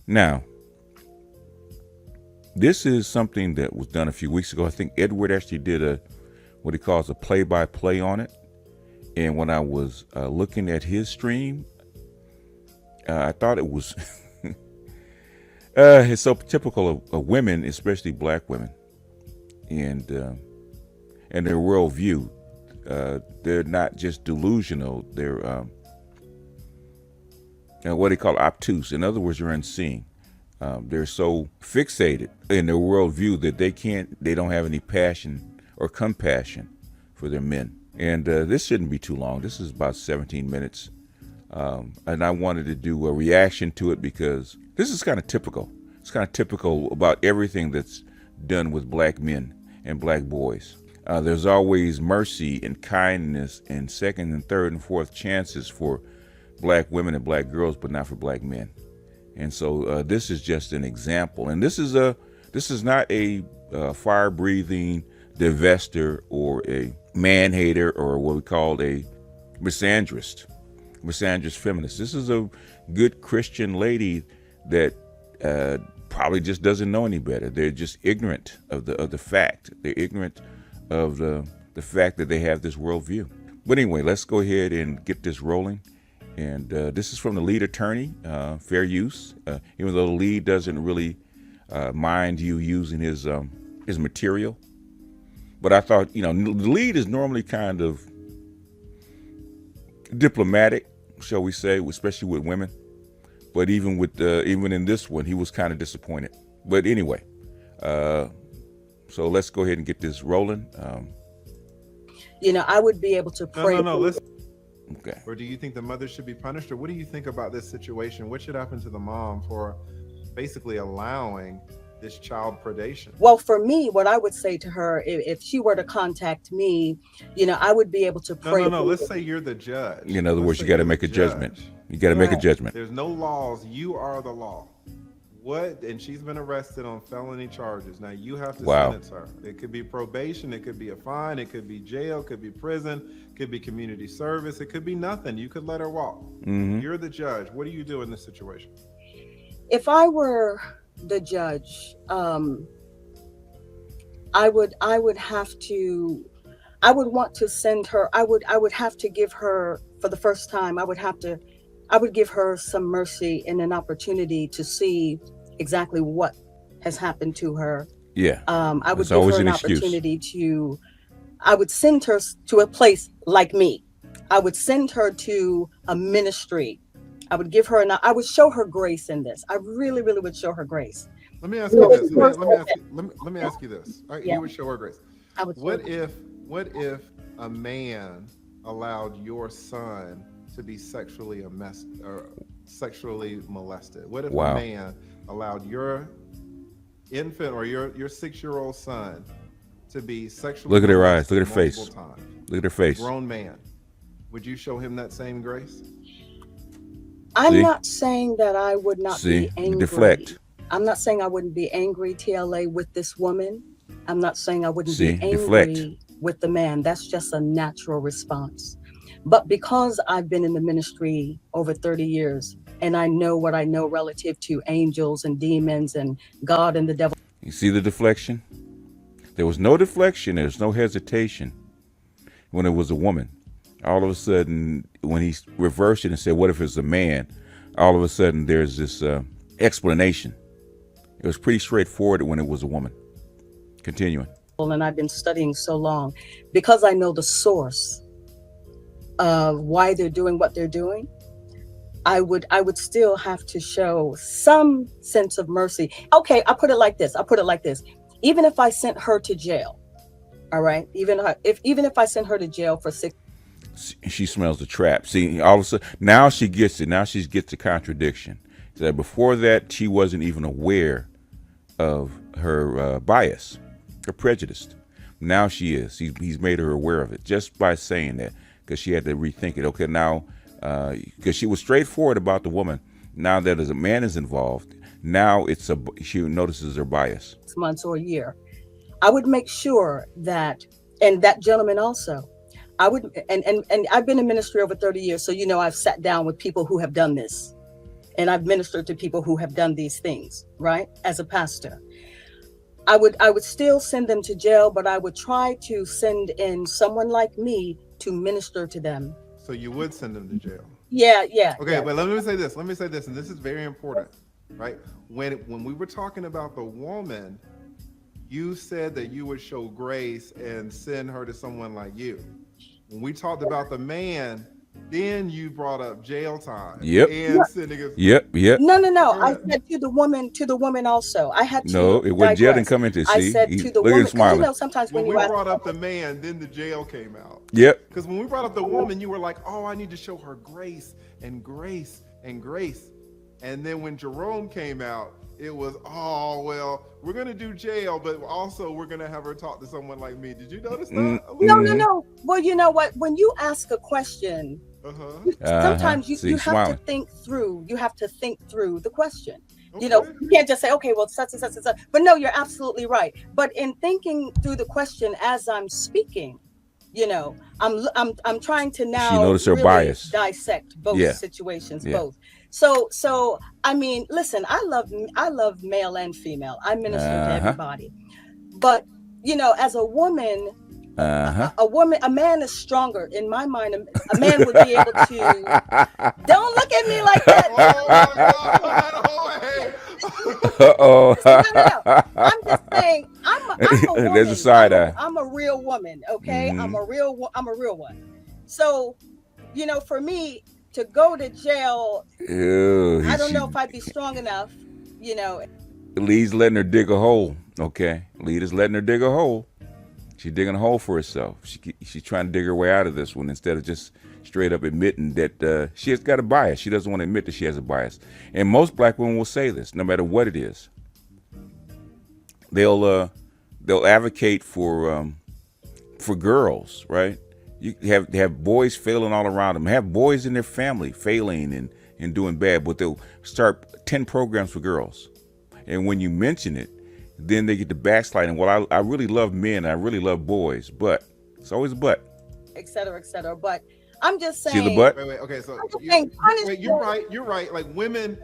Now, this is something that was done a few weeks ago. I think Edward actually did what he calls a play-by-play on it. And when I was looking at his stream, I thought it was it's so typical of women, especially black women, and their worldview. They're not just delusional; they're what they call obtuse. In other words, they're unseeing. They're so fixated in their worldview that they don't have any passion or compassion for their men. And this shouldn't be too long. This is about 17 minutes. And I wanted to do a reaction to it because this is kind of typical. It's kind of typical about everything that's done with black men and black boys. There's always mercy and kindness and second and third and fourth chances for black women and black girls, but not for black men. And so this is just an example. And this is not a fire-breathing divester or a man-hater or what we call a misandrist feminist. This is a good Christian lady that probably just doesn't know any better. They're just ignorant of the fact. They're ignorant of the fact that they have this worldview. But anyway, let's go ahead and get this rolling. And this is from the lead attorney, fair use, even though the lead doesn't really mind you using his material. But I thought, the lead is normally kind of diplomatic, shall we say, especially with women. But even in this one, he was kind of disappointed. But anyway, so let's go ahead and get this rolling. I would be able to pray. No, listen. Okay. Or do you think the mother should be punished? Or what do you think about this situation? What should happen to the mom for basically allowing this child predation? Well, for me, what I would say to her, if she were to contact me, I would be able to pray. No. Let's say you're the judge. In other words, you got to make a judgment. You got to make a judgment. There's no laws. You are the law. And she's been arrested on felony charges. Now you have to sentence her. It could be probation. It could be a fine. It could be jail. It could be prison. It could be community service. It could be nothing. You could let her walk. Mm-hmm. You're the judge. What do you do in this situation? If I were the judge, I would want to send her. I would have to give her, for the first time, I would give her some mercy and an opportunity to see exactly what has happened to her. Yeah. I would give her an opportunity I would send her to a place like me. I would send her to a ministry. I would give her I would show her grace in this. I really, really would show her grace. Let me ask you this. Let me ask you this. All right, you would show her grace. What if a man allowed your son to be sexually molested? What if a man allowed your infant or your 6-year-old son to be sexually Look at her eyes. Look at her face. times? Look at her face. Grown man. Would you show him that same grace? I'm not saying that I would not be angry. Deflect. I'm not saying I wouldn't be angry, TLA, with this woman. I'm not saying I wouldn't be angry with the man. That's just a natural response. But because I've been in the ministry over 30 years and I know what I know relative to angels and demons and God and the devil. You see the deflection? There was no deflection. There was no hesitation when it was a woman. All of a sudden, when he reversed it and said, what if it's a man? All of a sudden, there's this explanation. It was pretty straightforward when it was a woman. Continuing. And I've been studying so long because I know the source of why they're doing what they're doing. I would still have to show some sense of mercy. Okay, I'll put it like this. Even if I sent her to jail, all right? Even if I sent her to jail for 6. She smells the trap. See, all of a sudden, now she gets it. Now she gets the contradiction. So before that, she wasn't even aware of her bias, her prejudice. Now she is. He's made her aware of it just by saying that, because she had to rethink it. Okay, now, because she was straightforward about the woman. Now that as a man is involved, now she notices her bias. 6 months or a year, I would make sure that, and that gentleman also, I would, and I've been in ministry over 30 years, so I've sat down with people who have done this, and I've ministered to people who have done these things, right? As a pastor, I would still send them to jail, but I would try to send in someone like me to minister to them. So you would send them to jail? Yeah. Okay, yeah. but let me say this, and this is very important, right? When we were talking about the woman, you said that you would show grace and send her to someone like you. When we talked about the man, then you brought up jail time. Yep. And sending us. Yep. No. I said to the woman also. I had to. No, it was jail didn't come into. I said to the woman. Sometimes when we brought up the man, then the jail came out. Yep. Because when we brought up the woman, you were like, "Oh, I need to show her grace and grace and grace." And then when Jerome came out, it was, "Oh, well, we're gonna do jail, but also we're gonna have her talk to someone like me." Did you notice that? No. Well, you know what? When you ask a question, sometimes you have to think through. You have to think through the question. Okay. You can't just say, "Okay, well, such and such and such." But no, you're absolutely right. But in thinking through the question as I'm speaking, I'm trying to now she noticed her really bias. Dissect both situations, both. So I mean, listen, I love male and female. I minister to everybody, but as a woman, a man is stronger in my mind. A man would be able to. Don't look at me like that. Uh-oh. No. I'm just saying. I'm a woman. There's a side eye. I'm a real woman. Okay, I'm a real one. So, for me to go to jail, I don't know if I'd be strong enough. Lee's letting her dig a hole. Okay, Lee is letting her dig a hole. She's digging a hole for herself. She's trying to dig her way out of this one instead of just straight up admitting that she has got a bias. She doesn't want to admit that she has a bias. And most black women will say this, no matter what it is. They'll advocate for girls, right? You have boys failing all around them. Have boys in their family failing and doing bad, but they'll start 10 programs for girls. And when you mention it, then they get the backsliding. Well, I really love men. I really love boys, but it's always a but. Et cetera, et cetera. But I'm just saying. See the but? Wait. Okay, so you're right. You're right. Like men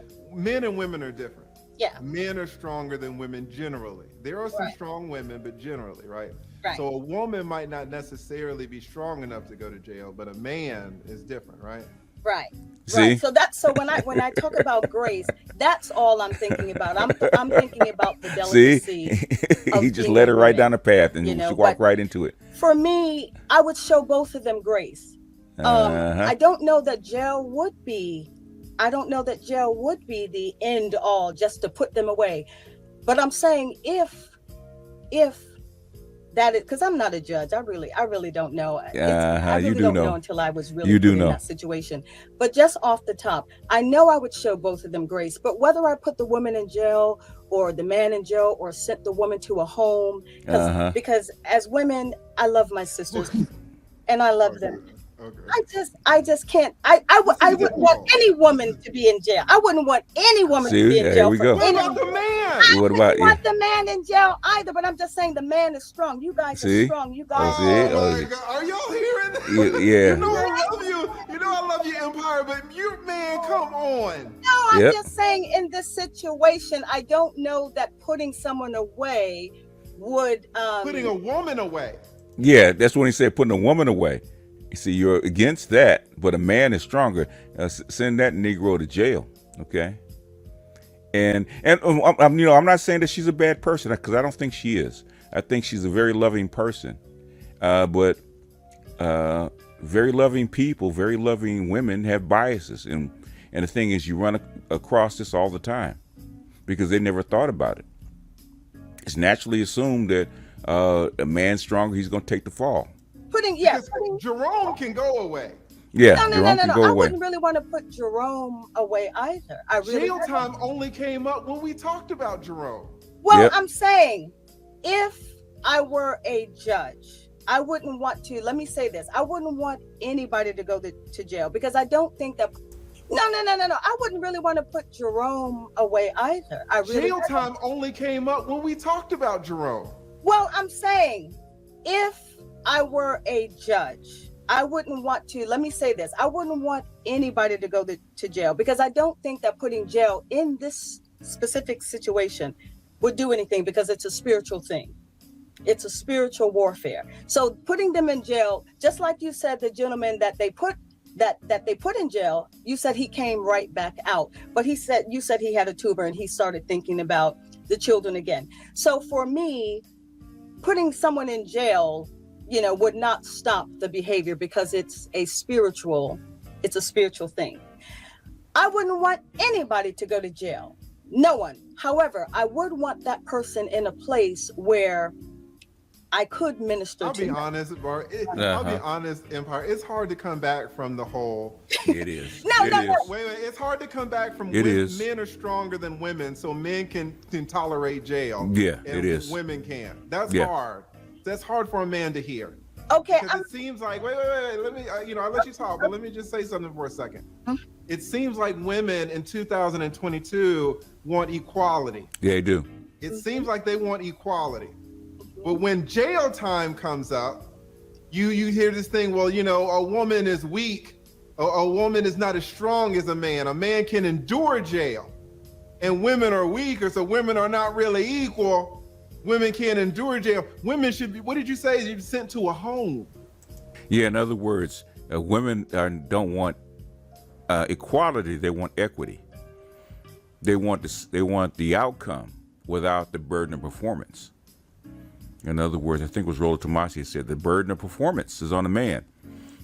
and women are different. Yeah. Men are stronger than women generally. There are some strong women, but generally, right? Right. So a woman might not necessarily be strong enough to go to jail, but a man is different, right? Right. See? Right. So when I talk about grace, that's all I'm thinking about. I'm thinking about the delicacy. See? He just led her right down the path, and she walked right into it. For me, I would show both of them grace. I don't know that jail would be. I don't know that jail would be the end all, just to put them away. But I'm saying if that is, because I'm not a judge. I really don't know. I really don't know until I was really in that situation. But just off the top, I know I would show both of them grace. But whether I put the woman in jail or the man in jail or sent the woman to a home, because as women, I love my sisters and I love them. Okay. I just can't. I wouldn't want any woman to be in jail. I wouldn't want any woman to be in jail. Here we go. What about the man? I wouldn't want the man in jail either. But I'm just saying the man is strong. You guys are strong. You guys. Oh my God. Are y'all hearing that? Yeah. You know I love you. You know I love you, Empire. But man, come on. No, I'm just saying in this situation, I don't know that putting someone away would. Putting a woman away. Yeah, that's when he said putting a woman away. You see, you're against that, but a man is stronger. Send that Negro to jail, okay? And I'm not saying that she's a bad person, because I don't think she is. I think she's a very loving person, but very loving people, very loving women have biases, and the thing is, you run across this all the time because they never thought about it. It's naturally assumed that a man's stronger, he's going to take the fall. Because Jerome can go away. Yeah, no, Jerome can go I away. wouldn't really want to put Jerome away either. I really Jail time only came up when we talked about Jerome. Well, Yep. I'm saying if I were a judge, I wouldn't want to, let me say this, I wouldn't want anybody to go to jail because I don't think that, no, I wouldn't really want to put Jerome away either. Jail time only came up when we talked about Jerome. Well, I'm saying if I were a judge, I wouldn't want to, let me say this, I wouldn't want anybody to go to jail because I don't think that putting jail in this specific situation would do anything because it's a spiritual thing. It's a spiritual warfare. So putting them in jail, just like you said, the gentleman that they put in jail, you said he came right back out, but you said he had a tumor and he started thinking about the children again. So for me, putting someone in jail, would not stop the behavior because it's a spiritual thing. I wouldn't want anybody to go to jail. No one. However, I would want that person in a place where I could minister I'll to be them. honest, Bart. I'll be honest, Empire. It's hard to come back from the whole. It is. No. Wait. It's hard to come back from. Men are stronger than women, so men can tolerate jail. Yeah, and it is. Women can. That's Yeah. hard. That's hard for a man to hear. Okay. Because it seems like wait. Let me. I'll let you talk, but let me just say something for a second. It seems like women in 2022 want equality. Yeah, they do. It seems like they want equality. But when jail time comes up, you hear this thing, well, a woman is weak. A woman is not as strong as a man. A man can endure jail. And women are weaker, so women are not really equal. Women can't endure jail. Women should be, what did you say? You're sent to a home. Yeah, in other words, women don't want equality, they want equity. They want the outcome without the burden of performance. In other words, I think it was Rollo Tomasi said the burden of performance is on the man.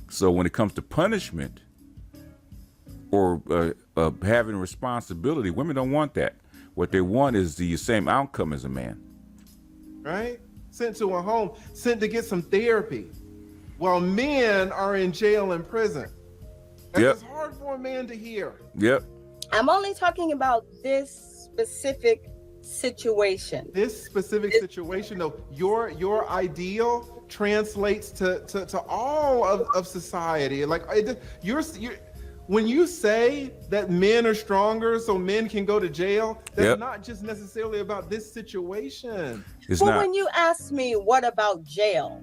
So when it comes to punishment or having responsibility, women don't want that. What they want is the same outcome as a man. Right? Sent to a home, sent to get some therapy, while men are in jail and prison. And Yep. It's hard for a man to hear. Yep. I'm only talking about this specific situation. This specific situation, though, your ideal translates to all of society. Like you're when you say that men are stronger so men can go to jail, that's not just necessarily about this situation. It's well, not. when you ask me what about jail,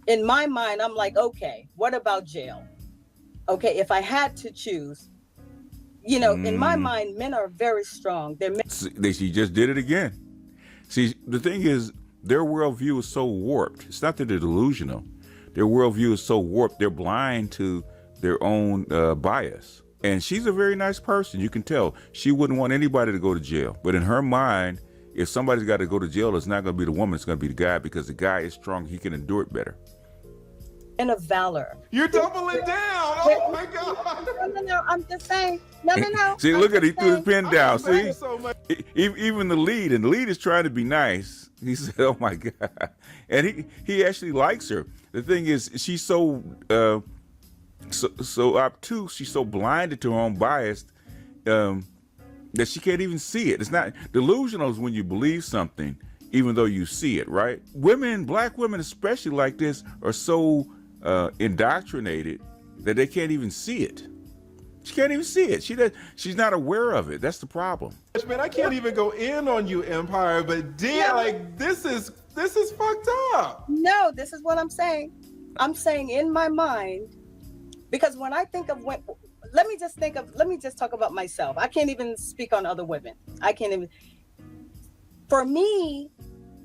in my mind, I'm like, okay, what about jail? Okay, if I had to choose, in my mind, men are very strong. She just did it again. See, the thing is, their worldview is so warped. It's not that they're delusional. Their worldview is so warped, they're blind to their own bias. And she's a very nice person. You can tell. She wouldn't want anybody to go to jail. But in her mind, if somebody's got to go to jail, it's not going to be the woman, it's going to be the guy, because the guy is strong. He can endure it better. And of valor. You're doubling down. Oh my God. No, I'm just saying. No. See, look at he threw his pen down. See, so much. Even the lead, and the lead is trying to be nice. He said, "Oh my God," and he actually likes her. The thing is, she's so obtuse. She's so blinded to her own bias that she can't even see it. It's not delusional is when you believe something, even though you see it. Right? Women, black women especially like this, are so indoctrinated that they can't even see it. She can't even see it. She's not aware of it. That's the problem. Man, I can't even go in on you, Empire, but this is fucked up. No, this is what I'm saying. I'm saying in my mind, because when I think of let me just talk about myself. I can't even speak on other women. For me,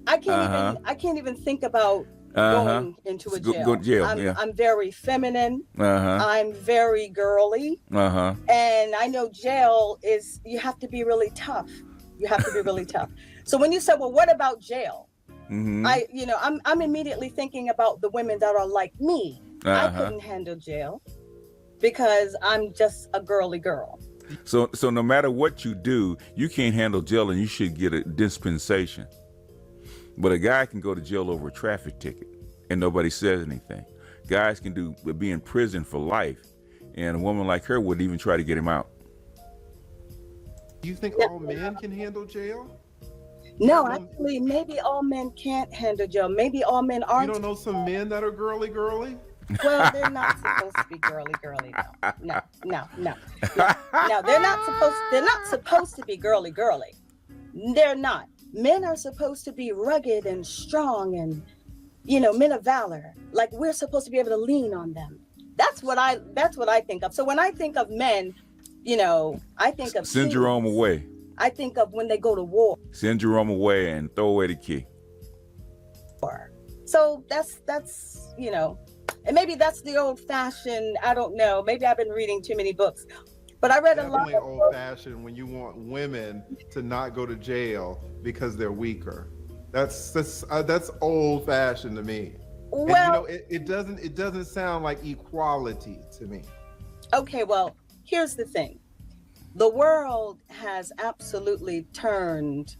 I can't even think about going into a jail. Go to jail. I'm very feminine. Uh-huh. I'm very girly. Uh-huh. And I know jail is, you have to be really tough. So when you said, well, what about jail? Mm-hmm. I'm immediately thinking about the women that are like me. I couldn't handle jail because I'm just a girly girl. So no matter what you do, you can't handle jail, and you should get a dispensation. But a guy can go to jail over a traffic ticket and nobody says anything. Guys can be in prison for life, and a woman like her wouldn't even try to get him out. Do you think all men can handle jail? No, actually, maybe all men can't handle jail. Maybe all men aren't. You don't know some men that are girly? Well, they're not supposed to be girly. No. No, they're not supposed to be girly. They're not. Men are supposed to be rugged and strong and, men of valor. Like, we're supposed to be able to lean on them. That's what I think of. So when I think of men, I think of send Jerome away. I think of when they go to war. Send Jerome away and throw away the key. So that's and maybe that's the old fashioned, I don't know. Maybe I've been reading too many books. But I read Definitely a lot of old fashioned when you want women to not go to jail because they're weaker. That's old fashioned to me. Well, and, it doesn't sound like equality to me. Okay, well, here's the thing. The world has absolutely turned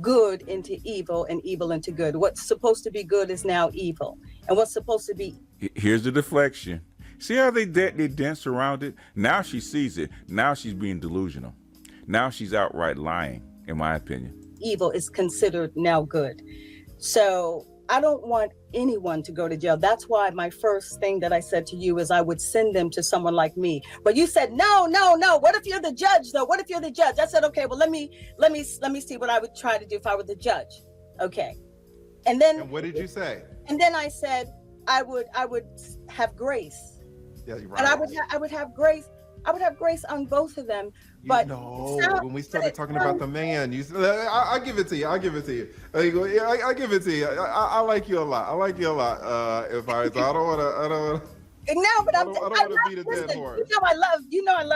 good into evil and evil into good. What's supposed to be good is now evil. And what's supposed to be... Here's the deflection. See how they dance around it? Now she sees it. Now she's being delusional. Now she's outright lying, in my opinion. Evil is considered now good. So I don't want anyone to go to jail. That's why my first thing that I said to you is I would send them to someone like me. But you said, no. What if you're the judge, though? What if you're the judge? I said, okay, well, let me see what I would try to do if I were the judge. Okay. And what did you say? And then I said, I would have grace. Yeah, you're right. And I would have grace. I would have grace on both of them. But when we started talking about the man, you said, I give it to you. I give it to you. I give it to you. I like you a lot. If I don't want to. No, but I don't want to beat a dead horse. I love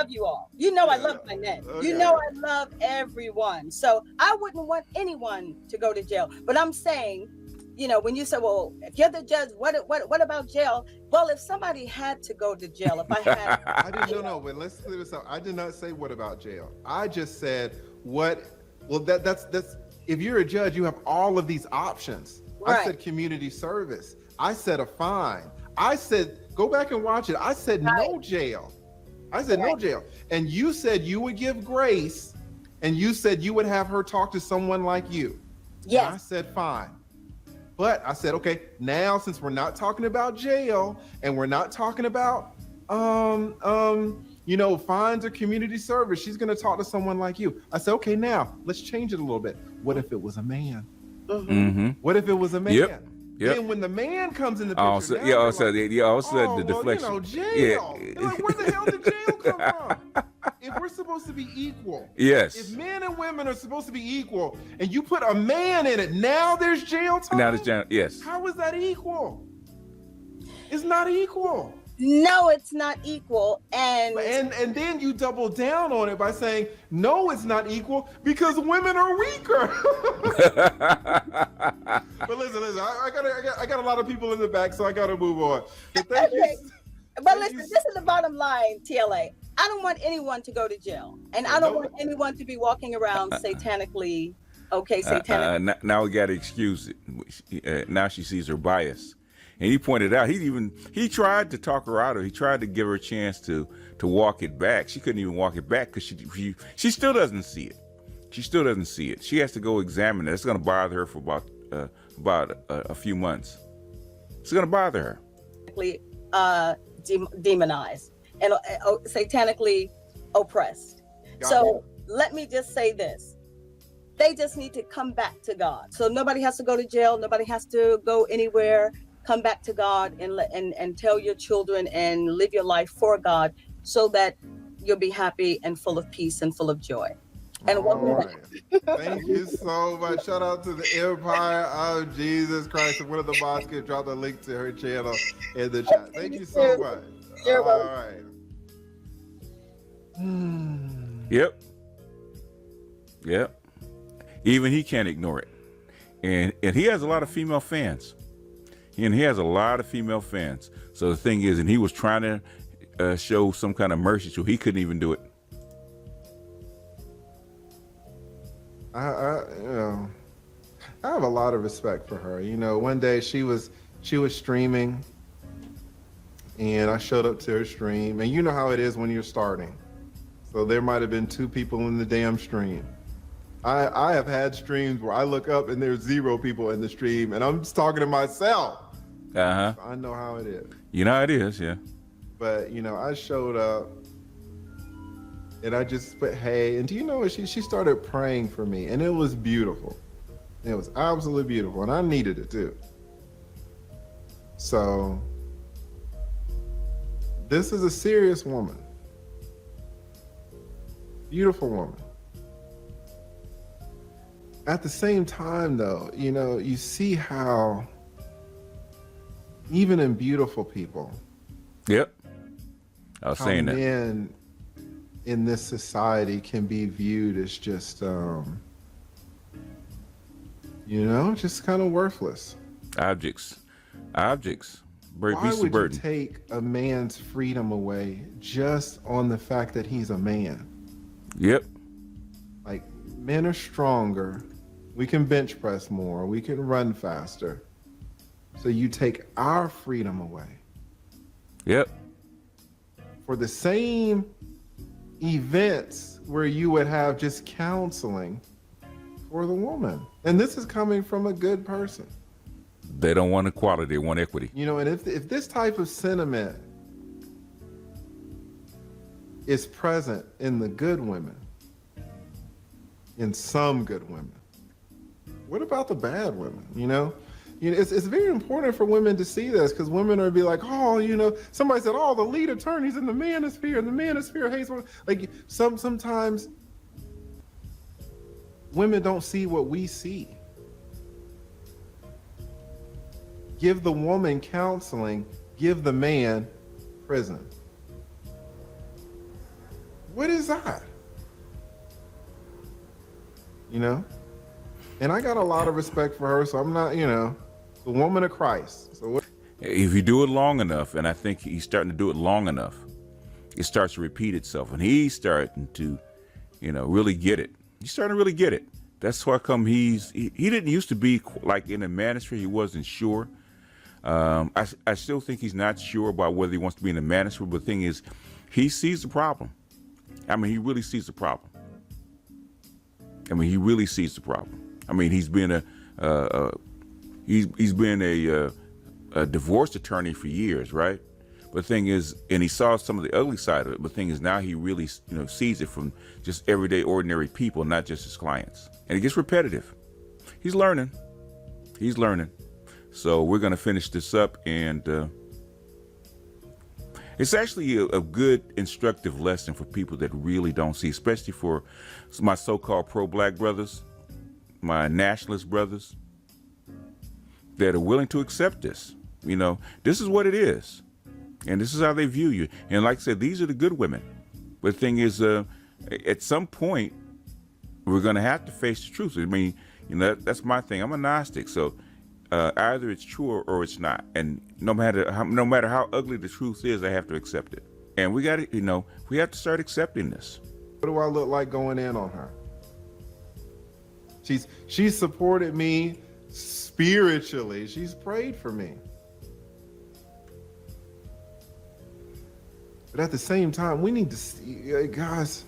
you all. I love my men. Okay. I love everyone. So I wouldn't want anyone to go to jail. But I'm saying, when you say, well, if you're the judge, what about jail? Well, if somebody had to go to jail, if I had... I didn't know, but let's clear this up. I did not say what about jail. I just said that's if you're a judge, you have all of these options. Right. I said community service. I said a fine. I said, go back and watch it. I said no jail. No jail. And you said you would give grace, and you said you would have her talk to someone like you. Yes. And I said fine. But I said, okay, now since we're not talking about jail and we're not talking about fines or community service, she's gonna talk to someone like you. I said, okay, now let's change it a little bit. What if it was a man? Mm-hmm. What if it was a man? Yep. Then when the man comes in the picture, the jail. Yeah. Like, where the hell did jail come from? If we're supposed to be equal, yes. If men and women are supposed to be equal, and you put a man in it, now there's jail time. Now there's jail. Yes. How is that equal? It's not equal. No, it's not equal. And then you double down on it by saying, no, it's not equal because women are weaker. But listen, I got a lot of people in the back, so I got to move on. But thank you. But listen, this is the bottom line, TLA. I don't want anyone to go to jail. And I don't want anyone to be walking around satanically. Okay, satanically. Now we got to excuse it. Now she sees her bias. And he pointed out, he tried to talk her out of it. He tried to give her a chance to walk it back. She couldn't even walk it back because she still doesn't see it. She still doesn't see it. She has to go examine it. It's going to bother her for about a few months. It's going to bother her. Demonized and satanically oppressed. So let me just say this. They just need to come back to God. So nobody has to go to jail. Nobody has to go anywhere. Come back to God and tell your children and live your life for God so that you'll be happy and full of peace and full of joy. And Thank you so much. Shout out to the Empire of Jesus Christ. And one of the mods can drop the link to her channel in the chat. Thank you so much. You're all welcome. Right. Yep. Even he can't ignore it. And he has a lot of female fans. And he has a lot of female fans. So the thing is, and he was trying to show some kind of mercy, so he couldn't even do it. I have a lot of respect for her. You know, one day she was streaming, and I showed up to her stream, and you know how it is when you're starting. So there might have been 2 people in the damn stream. I have had streams where I look up and there's 0 people in the stream, and I'm just talking to myself. Uh-huh. I know how it is. You know how it is, yeah. But, you know, I showed up, and I just put, hey, and do you know what? She started praying for me, and it was beautiful. It was absolutely beautiful, and I needed it too. So, this is a serious woman. Beautiful woman. At the same time, though, you know, you see how even in beautiful people, yep, I was how saying that men in this society can be viewed as just, you know, just kind of worthless. Objects. Why would you take a man's freedom away just on the fact that he's a man? Yep. Like, men are stronger. We can bench press more. We can run faster. So you take our freedom away. Yep. For the same events where you would have just counseling for the woman. And this is coming from a good person. They don't want equality, they want equity. You know, and if this type of sentiment is present in the good women, in some good women, what about the bad women? You know, it's very important for women to see this, because women are be like, oh, you know, somebody said, oh, the lead attorneys in the manosphere, and the manosphere hates women. Like, sometimes women don't see what we see. Give the woman counseling, give the man prison. What is that? You know? And I got a lot of respect for her, so I'm not, you know, the woman of Christ. So what? If you do it long enough, and I think he's starting to do it long enough, it starts to repeat itself, and he's starting to, you know, really get it. He's starting to really get it. That's why come he didn't used to be like in the manosphere. He wasn't sure. I still think he's not sure about whether he wants to be in the manosphere, but the thing is, he sees the problem. I mean, he really sees the problem. I mean, he really sees the problem. I mean, he's been a divorce attorney for years, right? But the thing is, and he saw some of the ugly side of it, but the thing is now he really, you know, sees it from just everyday, ordinary people, not just his clients. And it gets repetitive. He's learning. He's learning. So we're going to finish this up, and it's actually a good instructive lesson for people that really don't see, especially for my so-called pro-black brothers, my nationalist brothers that are willing to accept this. You know, this is what it is, and this is how they view you. And like I said, these are the good women. But the thing is, at some point, we're going to have to face the truth. I mean, you know, that's my thing. I'm a Gnostic, so either it's true or it's not. And no matter how ugly the truth is, I have to accept it. And we got to, you know, we have to start accepting this. What do I look like going in on her? She's supported me spiritually. She's prayed for me. But at the same time, we need to see, guys,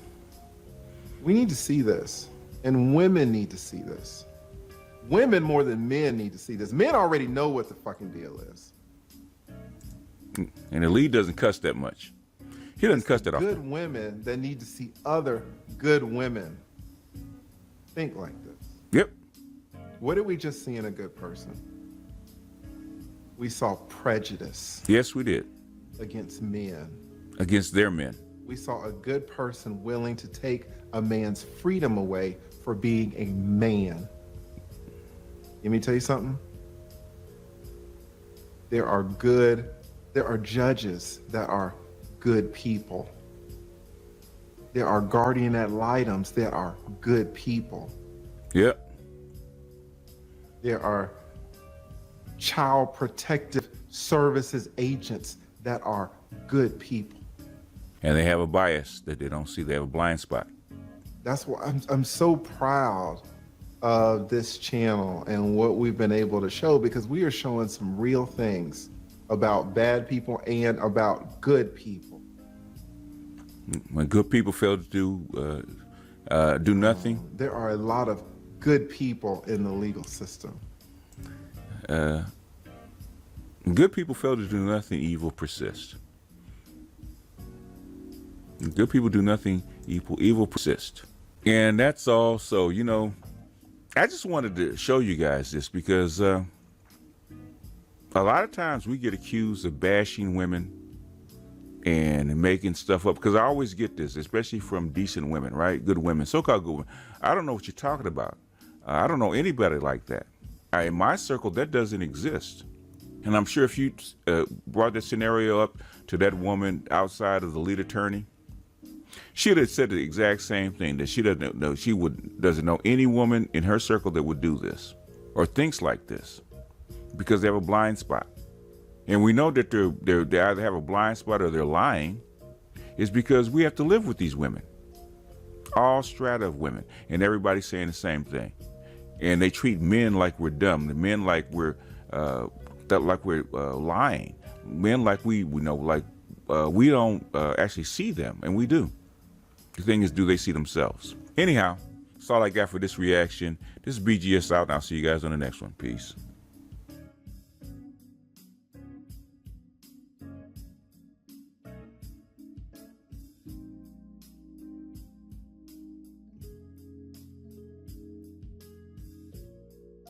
we need to see this. And women need to see this. Women more than men need to see this. Men already know what the fucking deal is. And the lead doesn't cuss that much. He doesn't cuss that often. Good women that need to see other good women think like this. Yep. What did we just see in a good person? We saw prejudice. Yes, we did. Against men. Against their men. We saw a good person willing to take a man's freedom away for being a man. Let me tell you something. There are judges that are good people. There are guardian ad litems that are good people. Yep. There are child protective services agents that are good people. And they have a bias that they don't see. They have a blind spot. That's why I'm so proud of this channel and what we've been able to show, because we are showing some real things about bad people and about good people. When good people fail to do nothing, there are a lot of good people in the legal system. Good people fail to do nothing, evil persists. Good people do nothing, evil persists. And that's all. So, you know, I just wanted to show you guys this because a lot of times we get accused of bashing women and making stuff up, because I always get this, especially from decent women, right? Good women, so-called good women. I don't know what you're talking about. I don't know anybody like that. In my circle, that doesn't exist. And I'm sure if you brought that scenario up to that woman outside of the lead attorney, she'd have said the exact same thing, that she doesn't know, doesn't know any woman in her circle that would do this or thinks like this, because they have a blind spot. And we know that they either have a blind spot or they're lying. Is because we have to live with these women, all strata of women, and everybody's saying the same thing. And they treat men like we're dumb, the men like we're lying, men like we don't actually see them, and we do. The thing is, do they see themselves? Anyhow, that's all I got for this reaction. This is BGS out, and I'll see you guys on the next one. Peace.